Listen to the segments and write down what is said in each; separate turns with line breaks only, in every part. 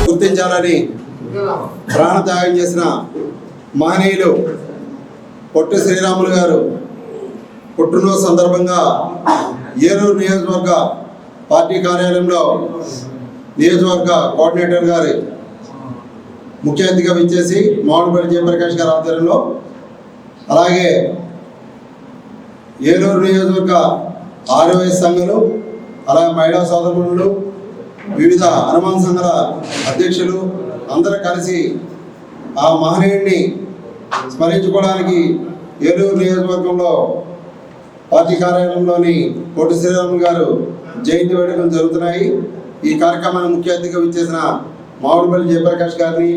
గుర్తించాలని ప్రాణత్యాగం చేసిన మహనీయులు పొట్టి శ్రీరాములు గారు పుట్టినరోజు సందర్భంగా ఏలూరు నియోజకవర్గ పార్టీ కార్యాలయంలో నియోజకవర్గ కోఆర్డినేటర్ గారి ముఖ్య అతిథిగా విచ్చేసి మామిడిపల్లి జయప్రకాష్ గారి ఆధ్వర్యంలో, అలాగే ఏలూరు నియోజకవర్గ ఆర్యవైశ్య సంఘాలు, అలాగే మహిళా సోదరులు, వివిధ హనుమాన్ సంఘాల అధ్యక్షులు అందరూ కలిసి ఆ మహనీయుడిని స్మరించుకోవడానికి ఏలూరు నియోజకవర్గంలో పార్టీ కార్యాలయంలోని పొట్టి శ్రీరాములు గారు జయంతి వేడుకలు జరుగుతున్నాయి. ఈ కార్యక్రమాన్ని ముఖ్య అతిథిగా విచ్చేసిన మామిడిపల్లి జయప్రకాష్ గారిని,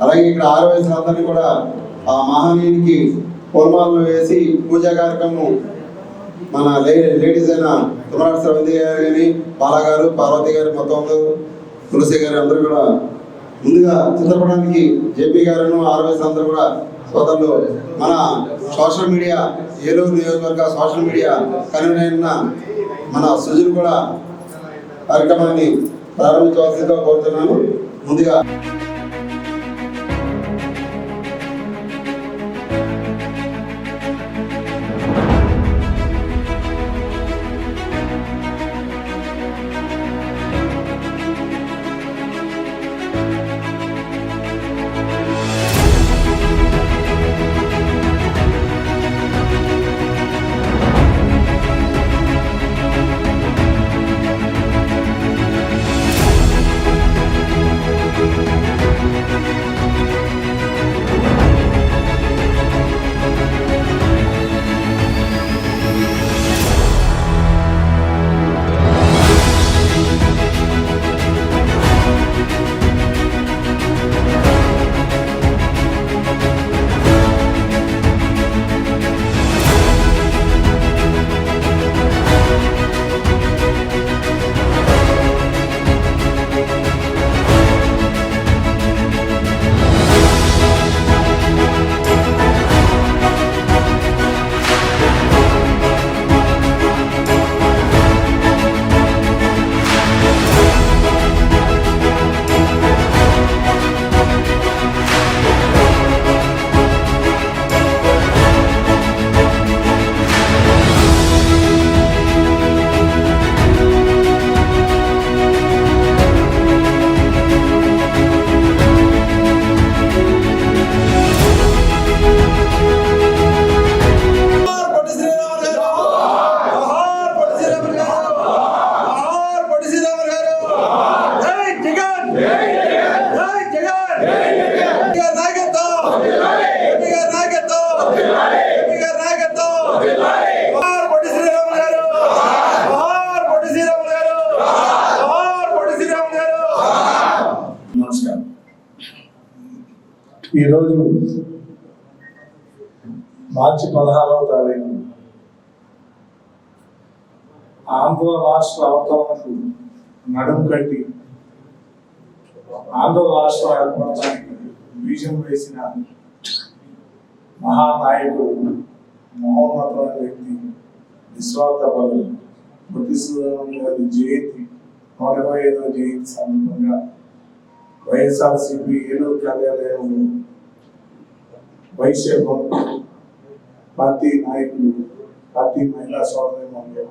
అలాగే ఇక్కడ ఆర్యవైశ్యులందరినీ కూడా ఆ మహనీయునికి పూలమాలను వేసి పూజా కార్యక్రమం మన లేడీస్ అయిన తుమరాటి శ్రవంతి గారు కానీ, పాలా గారు, పార్వతి గారు, మొత్తం తులసి గారు అందరూ కూడా ముందుగా చిత్రపటానికి జేపీ గారు ఆర్వైస్ అందరూ కూడా సోదరులు, మన సోషల్ మీడియా ఏలూరు నియోజకవర్గ సోషల్ మీడియా కన్వీనర్ మన సుజులు కూడా కార్యక్రమాన్ని ప్రారంభించవలసిందిగా కోరుతున్నాను. ముందుగా
ఈరోజు మార్చి 16వ తారీఖు ఆంధ్ర రాష్ట్ర అవతరణకు నడుం కట్టి ఆంధ్ర రాష్ట్రం ఏర్పడడానికి బీజం వేసిన మహానాయకుడు, మహోన్నతమైన వ్యక్తి, నిస్వార్థ పరుడు, పొట్టి శ్రీరాములు గారి జయంతి 125వ జయంతి సందర్భంగా వైఎస్ఆర్సీపీ ఏలూరు కార్యాలయంలో వైశ్య పార్టీ నాయకులు, పార్టీ మహిళా సోదరి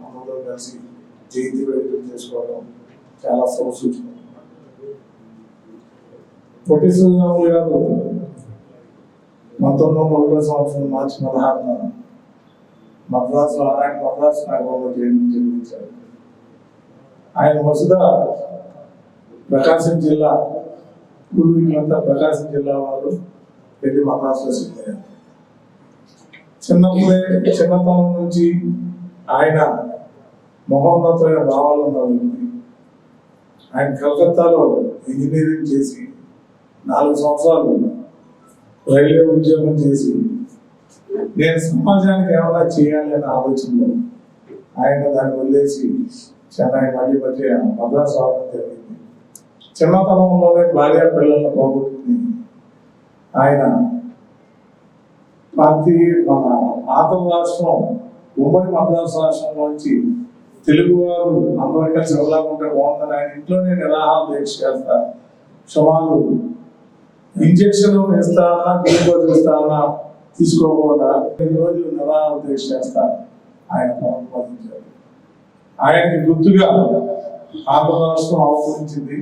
అందరూ కలిసి జయంతి వేడుకలు చేసుకోవడం చాలా శుభసూచన. పొట్టి శ్రీరాములు గారు 1901 సంవత్సరం మార్చి 16న మద్రాసు నగరంలో జన్మించారు. ఆయన వసుధ ప్రకాశం జిల్లా, పూర్వీకులంతా ప్రకాశం జిల్లా వాళ్ళు వెళ్ళి మద్రాసులో సిద్ధారు. చిన్నతనం నుంచి ఆయన మహోన్నతమైన భావాలు ఉన్న వ్యక్తి. ఆయన కలకత్తాలో ఇంజనీరింగ్ చేసి 4 సంవత్సరాలు రైల్వే ఉద్యోగం చేసి నేను సమాజానికి ఏమైనా చేయాలి అనే ఆలోచనలో ఆయన దాన్ని వదిలేసి చెన్నై మళ్ళీ మద్రాసు రావడం జరిగింది. చిన్నతనంలోనే భార్య పిల్లలను పోగొట్టుకుని ఆయన పార్టీ మన ఆంధ్ర రాష్ట్రం ఉమ్మడి మద్రాసు రాష్ట్రంలోంచి తెలుగువారు అందరూ కలిసి వెళ్ళాలంటే బాగుందని ఆయన ఇంట్లోనే నిరాహార దీక్ష చేస్తా, సుమారు ఇంజక్షన్ ఇస్తానా గ్లూకోజ్ ఇస్తానా తీసుకోకుండా 5 రోజులు నిరాహార దీక్ష చేస్తా ఆయన ప్రతిపాదించారు. ఆయనకి గుర్తుగా ఆంధ్ర రాష్ట్రం అవతరించింది.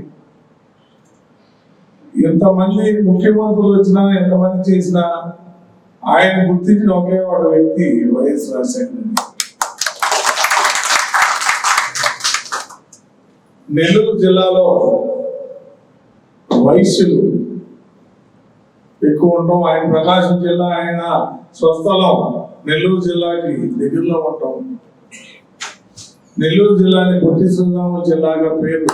ఎంతమంది ముఖ్యమంత్రులు వచ్చినా, ఎంతమంది చేసినా ఆయన గుర్తించిన ఒకే ఒక వ్యక్తి వైఎస్ రాజశేఖర రెడ్డి. నెల్లూరు జిల్లాలో వైశ్యులు ఎక్కువ ఉంటాం. ఆయన ప్రకాశం జిల్లా, ఆయన స్వస్థలం నెల్లూరు జిల్లాకి దగ్గరలో ఉంటాం. నెల్లూరు జిల్లాని పొట్టి శ్రీరాములు జిల్లాగా పేరు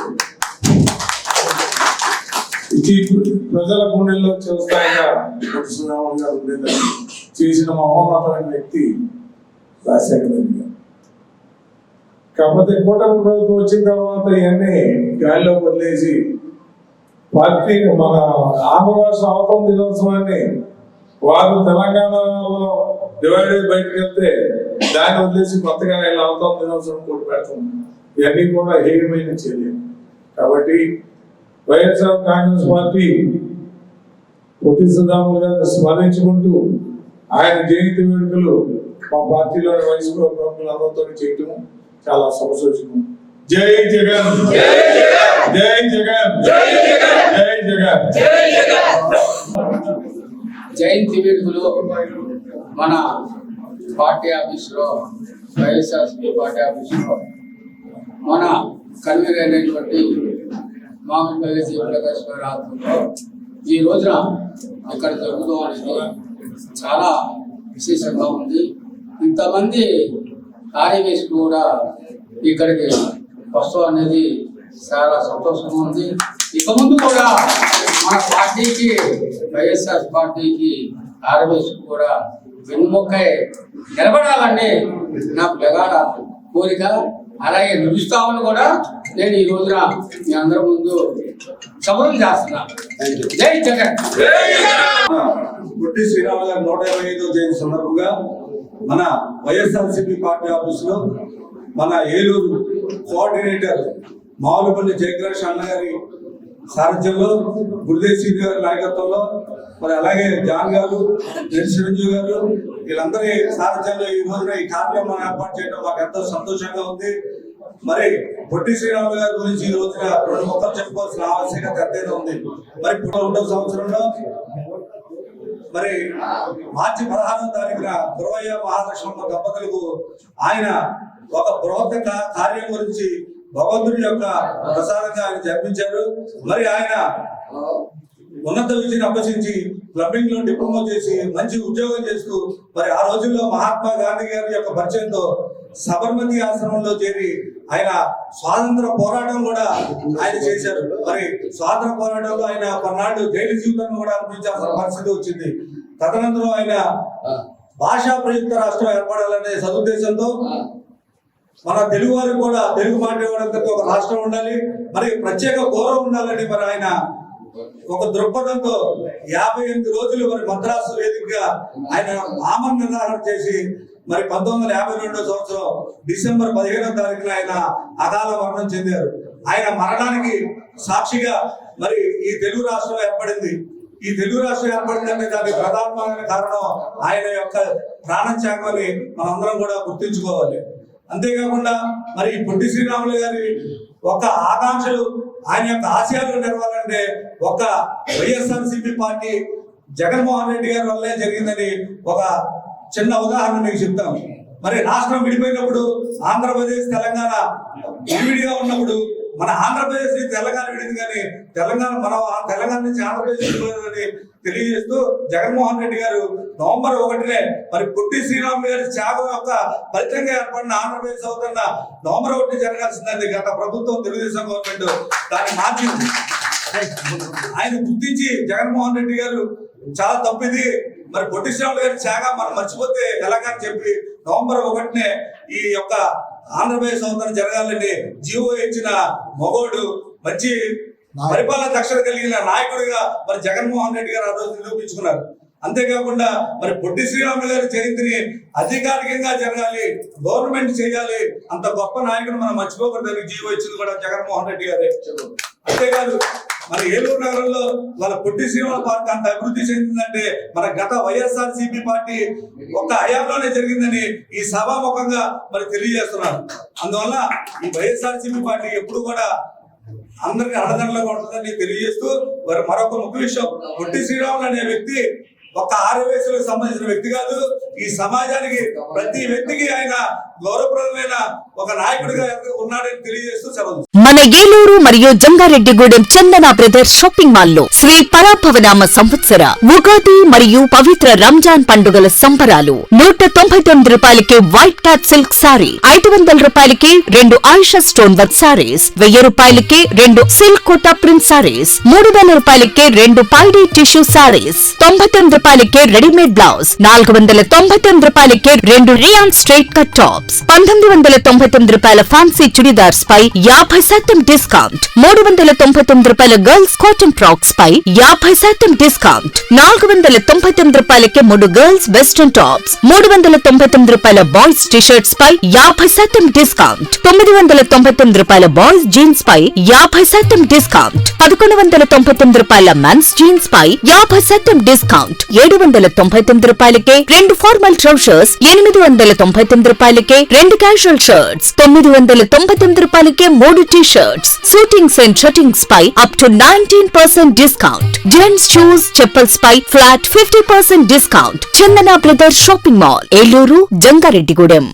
ఇది ప్రజల గుండెల్లో చిరస్థాయిగా పొట్టి శ్రీరాములు గారు ఉండేదని చేసిన మహోన్నతమైన వ్యక్తి రాజశేఖర రెడ్డి గారు. కాకపోతే కూటమి ప్రభుత్వం వచ్చిన తర్వాత ఇవన్నీ గాలిలో వదిలేసి పార్టీ మన ఆంధ్ర రాష్ట్ర అవతరణ దినోత్సవాన్ని వారు తెలంగాణలో డివైడెడ్ బయటకు వెళ్తే దాన్ని వదిలేసి కొత్తగా ఇలా అవతరణ దినోత్సవం కూడా పెడతాం. ఇవన్నీ కూడా హేయమైన చర్య. కాబట్టి వైఎస్ఆర్ కాంగ్రెస్ పార్టీ పొట్టి శ్రీరాములు గారిని స్మరించుకుంటూ ఆయన జయంతి వేడుకలు మా పార్టీలోని వయసు ప్రముఖులందరితో చేయటం చాలా శుభసూచకం. జై జగన్, జై జగన్, జై జగన్.
జయంతి వేడుకలు మన పార్టీ ఆఫీసులో, వైఎస్ఆర్సీపీ పార్టీ ఆఫీసులో మన కన్వీనర్ అయినటువంటి మామిడిపల్లి శివప్రకాష్ గారి ఆధ్వర్యంలో ఈ రోజున ఇక్కడ జరుగుతాం అనేది చాలా విశేషంగా ఉంది. ఇంతమంది కార్యవేశులు కూడా ఇక్కడికి వస్తూ అనేది చాలా సంతోషంగా ఉంది. ఇక ముందు కూడా మన పార్టీకి, వైఎస్ఆర్ పార్టీకి కార్యవేశులు కూడా వెన్నుముక్కై నిలబడాలని నా ప్రగాఢ కోరిక. అలాగే నిలుస్తామని కూడా నేను ఈ రోజున మీ అందరి ముందు శపథం చేస్తున్నాను. జై జగన్.
పొట్టి శ్రీరాములు గారి 125వ జయంతి సందర్భంగా మన వైఎస్ఆర్సీపీ పార్టీ ఆఫీసులో మన ఏలూరు కోఆర్డినేటర్ మావులపల్లి జయగ్రాష్ అన్న గారి సారథ్యంలో, గురుదేశీ గారి నాయకత్వంలో, మరి అలాగే జాన్ గారు, రెడ్డి చిరంజీవి గారు, వీళ్ళందరి సారథ్యంలో ఈ రోజున ఈ కార్యక్రమం ఏర్పాటు చేయడం మాకు ఎంతో సంతోషంగా ఉంది. మరి పొట్టి శ్రీరాములు గారి గురించి ఈ రోజున 2 మొక్కలు చెప్పుకోవాల్సిన ఆవశ్యకత ఎంతైనా ఉంది. మరి 1వ సంవత్సరంలో మరి మార్చి 16వ తారీఖున గురవయ్య మహాలక్ష్మమ్మ దంపతులకు ఆయన ఒక బృహత్ కార్యం గురించి భగవంతుడి యొక్క ప్రసాదంగా ఆయన జన్మించారు. మరి ఆయన ఉన్నత విద్యను అభ్యసించి క్లబ్బింగ్ లో డిప్లొమా చేసి మంచి ఉద్యోగం చేస్తూ మరి ఆ రోజుల్లో మహాత్మా గాంధీ గారి యొక్క పరిచయంతో సబర్మతి ఆశ్రమంలో చేరి ఆయన స్వాతంత్ర పోరాటం కూడా ఆయన చేశారు. మరి స్వాతంత్ర పోరాటంలో ఆయన కొన్నాళ్ళు జైలు జీవితాన్ని కూడా అనిపించాల్సిన పరిస్థితి వచ్చింది. తదనంతరం ఆయన భాషా ప్రయుక్త రాష్ట్రం ఏర్పడాలనే సదుద్దేశంతో మన తెలుగు వారికి కూడా తెలుగు మాట్లాడేవాళ్ళందరికీ ఒక రాష్ట్రం ఉండాలి, మరి ప్రత్యేక గౌరవం ఉండాలని మరి ఆయన ఒక దృక్పథంతో 58 రోజులు మరి మద్రాసు వేదికగా ఆయన ఆమరణ నిరాహార చేసి మరి 1952 సంవత్సరం డిసెంబర్ 15వ తారీఖున ఆయన అకాల మరణం చెందారు. ఆయన మరణానికి సాక్షిగా మరి ఈ తెలుగు రాష్ట్రం ఏర్పడింది. ఈ తెలుగు రాష్ట్రం ఏర్పడిందంటే దానికి ప్రధానమైన కారణం ఆయన యొక్క ప్రాణత్యాగం అని మనందరం కూడా గుర్తుంచుకోవాలి. అంతేకాకుండా మరి పొట్టి శ్రీరాములు గారి ఒక ఆకాంక్షలు, ఆయన యొక్క ఆశయాలు నెరవేరాలంటే ఒక వైఎస్ఆర్సీపీ పార్టీ జగన్మోహన్ రెడ్డి గారి వల్లే జరిగిందని ఒక చిన్న ఉదాహరణ మీకు చెప్తాను. మరి రాష్ట్రం విడిపోయినప్పుడు ఆంధ్రప్రదేశ్ తెలంగాణ విడివిడిగా ఉన్నప్పుడు మన ఆంధ్రప్రదేశ్ నుంచి తెలంగాణ విడింది, కానీ తెలంగాణ తెలంగాణ నుంచి ఆంధ్రప్రదేశ్ విడిపోయిందని తెలియజేస్తూ జగన్మోహన్ రెడ్డి గారు నవంబర్ 1నే మరి పొట్టి శ్రీరాములు గారి త్యాగం యొక్క ఫలితంగా ఏర్పడిన ఆంధ్రప్రదేశ్ అవుతున్న నవంబర్ 1 జరగాల్సిందని గత ప్రభుత్వం తెలుగుదేశం గవర్నమెంట్ దాన్ని మార్చింది. ఆయన గుర్తించి జగన్మోహన్ రెడ్డి గారు చాలా తప్పిది, మరి పొట్టి శ్రీరాములు గారి త్యాగం మనం మర్చిపోతే ఎలాగని చెప్పి నవంబర్ 1నే ఈ యొక్క ఆంధ్రప్రదేశ్ సంవత్సరం జరగాలని జీవో ఇచ్చిన మగోడు, మంచి పరిపాలన దక్షత కలిగిన నాయకుడిగా మరి జగన్మోహన్ రెడ్డి గారు ఆ రోజు నిరూపించుకున్నారు. అంతేకాకుండా మరి పొట్టి శ్రీరాములు గారి జయంతిని అధికారికంగా జరగాలి, గవర్నమెంట్ చేయాలి, అంత గొప్ప నాయకుడు మనం మర్చిపోకూడదని జీవో ఇచ్చింది కూడా జగన్మోహన్ రెడ్డి గారే. అంతేకాదు మరి ఏలూరు నగరంలో వాళ్ళ పొట్టి శ్రీరాములు పార్క్ అంత అభివృద్ధి చెందిందంటే మన గత వైఎస్ఆర్సీపీ పార్టీ ఒక హయాంలోనే జరిగిందని ఈ సభాముఖంగా మరి తెలియజేస్తున్నారు. అందువల్ల ఈ వైఎస్ఆర్సీపీ పార్టీ ఎప్పుడు కూడా అందరికి అండదండలుగా ఉంటుందని తెలియజేస్తూ మరి మరొక ముఖ్య విషయం, పొట్టి శ్రీరాములు అనే వ్యక్తి ఒక ఆర్యవేశులకు సంబంధించిన వ్యక్తి కాదు. ఈ సమాజానికి ప్రతి వ్యక్తికి ఆయన గౌరవప్రదమైన ఒక నాయకుడిగా ఉన్నాడని తెలియజేస్తూ సెలవు.
మన ఏలూరు మరియు జంగారెడ్డిగూడెం చందన బ్రదర్స్ షాపింగ్ మాల్ లో శ్రీ పరాభవనామ సంవత్సర ఉగాది మరియు పవిత్ర రంజాన్ పండుగల సంబరాలు. 199 రూపాయలకి వైట్ క్యాట్ సిల్క్ సారీ, 500 రూపాయలకి 2 ఆయిషా స్టోన్ వర్క్ సారీస్, 1000 రూపాయలకి 2 సిల్క్ కోటా ప్రింట్ సారీస్, 300 రూపాయలకి 2 పైడీ టిష్యూ సారీస్, 99 రూపాయలకి రెడీమేడ్ బ్లౌజ్, 499 రూపాయలకి 2 రియాన్ స్ట్రైట్ కట్ టాప్స్, 1999 రూపాయల ఫ్యాన్సీ చుడిదార్స్ పై 50% డిస్కౌంట్, 399 రూపాయల గర్ల్స్ కాటన్ ఫ్రాక్స్ పై 50% డిస్కౌంట్, 499 రూపాయలకి 3 గర్ల్స్ వెస్టర్న్ టాప్స్, 399 రూపాయల బాయ్స్ టీషర్ట్స్ పై 50% డిస్కౌంట్, 999 రూపాయల బాయ్స్ జీన్స్ పై 50% డిస్కౌంట్, 1199 రూపాయల మెన్స్ జీన్స్ పై 50% డిస్కౌంట్, 799 రూపాయలకే 2 ఫార్మల్ ట్రౌజర్స్, 899 రూపాయలకే 2 క్యాజువల్ షర్ట్స్, 999 రూపాయలకే 3 టీ-షర్ట్స్, షూటింగ్స్ అండ్ షర్టింగ్స్ పై up to 19% discount, gents shoes chappals పై flat 50% discount. Chandana Brothers shopping mall, Eluru, Jangareddygudem.